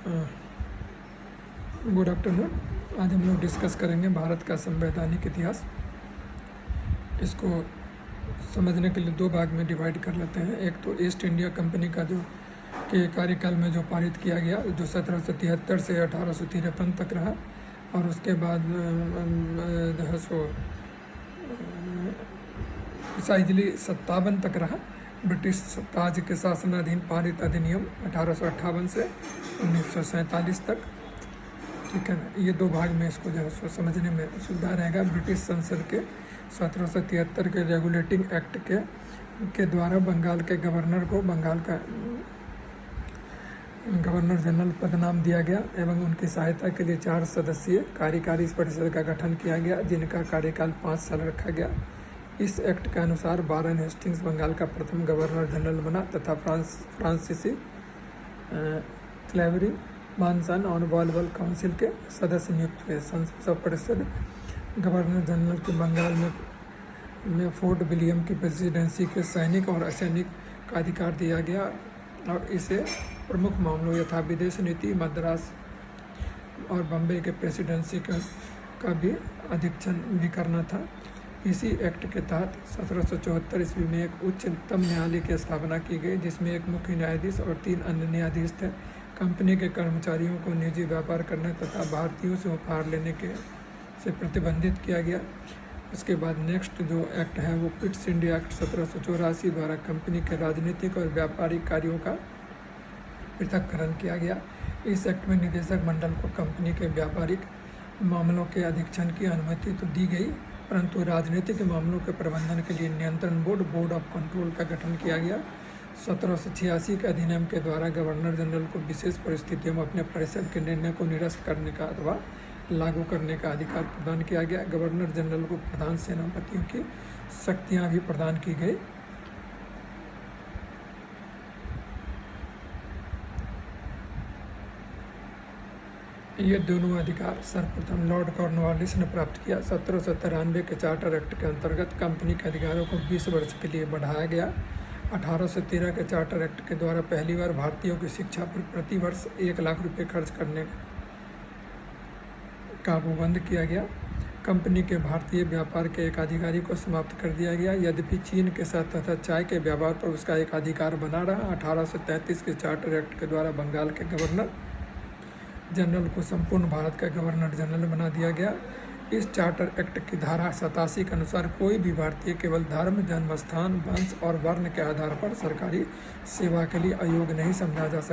Good afternoon. आज हम लोग डिस्कस करेंगे भारत का संवैधानिक इतिहास। इसको समझने के लिए दो भाग में डिवाइड कर लेते हैं। एक तो ईस्ट इंडिया कंपनी का जो के कार्यकाल में जो पारित किया गया, जो 1773 से 1853 तक रहा, और उसके बाद जो है सो प्रिसाइजली 57 तक रहा। ब्रिटिश ताज के शासनाधीन पारित अधिनियम 1858 से 1947 तक। ठीक है ना, ये दो भाग में इसको जो है सो समझने में सुविधा रहेगा। ब्रिटिश संसद के 1773 के रेगुलेटिंग एक्ट के द्वारा बंगाल के गवर्नर को बंगाल का गवर्नर जनरल पद नाम दिया गया एवं उनकी सहायता के लिए 4 सदस्यीय कार्यकारी परिषद का गठन किया गया, जिनका कार्यकाल 5 साल रखा गया। इस एक्ट के अनुसार वारेन हेस्टिंग्स बंगाल का प्रथम गवर्नर जनरल बना तथा फ्रांसीसी क्लेवरिंग मानसन और वॉलवल काउंसिल के सदस्य नियुक्त हुए। संसद परिषद गवर्नर जनरल के बंगाल में फोर्ट विलियम की प्रेसिडेंसी के सैनिक और असैनिक का अधिकार दिया गया और इसे प्रमुख मामलों यथा विदेश नीति, मद्रास और बम्बई के प्रेसिडेंसी का भी अधीक्षण भी करना था। इसी एक्ट के तहत 1774 ईस्वी में एक उच्चतम न्यायालय की स्थापना की गई, जिसमें एक मुख्य न्यायाधीश और 3 अन्य न्यायाधीश थे। कंपनी के कर्मचारियों को निजी व्यापार करने तथा भारतीयों से उपहार लेने से प्रतिबंधित किया गया। उसके बाद नेक्स्ट जो एक्ट है वो पिट्स इंडिया एक्ट 1784 द्वारा कंपनी के राजनीतिक और व्यापारिक कार्यों का पृथक्करण किया गया। इस एक्ट में निदेशक मंडल को कंपनी के व्यापारिक मामलों के अधीक्षण की अनुमति तो दी गई, परंतु राजनीतिक मामलों के प्रबंधन के लिए नियंत्रण बोर्ड ऑफ कंट्रोल का गठन किया गया। 1786 के अधिनियम के द्वारा गवर्नर जनरल को विशेष परिस्थितियों में अपने परिषद के निर्णय को निरस्त करने का अथवा लागू करने का अधिकार प्रदान किया गया। गवर्नर जनरल को प्रधान सेनापतियों की शक्तियां भी प्रदान की गई। ये दोनों अधिकार सर्वप्रथम लॉर्ड कॉर्नवालिस ने प्राप्त किया। 1793 के चार्टर एक्ट के अंतर्गत कंपनी के अधिकारों को 20 वर्ष के लिए बढ़ाया गया। 1813 के चार्टर एक्ट के द्वारा पहली बार भारतीयों की शिक्षा पर प्रति वर्ष 1 लाख रुपए खर्च करने का पाबंद किया गया। कंपनी के भारतीय व्यापार के एक अधिकारी को समाप्त कर दिया गया, यद्यपि चीन के साथ तथा चाय के व्यापार पर उसका एक अधिकार बना रहा। 1833 के चार्टर एक्ट के द्वारा बंगाल के गवर्नर जनरल को संपूर्ण भारत का गवर्नर जनरल बना दिया गया। इस चार्टर एक्ट की धारा 87 के अनुसार कोई भी भारतीय केवल धर्म, जन्म स्थान, वंश और वर्ण के आधार पर सरकारी सेवा के लिए अयोग्य नहीं समझा जा सकता।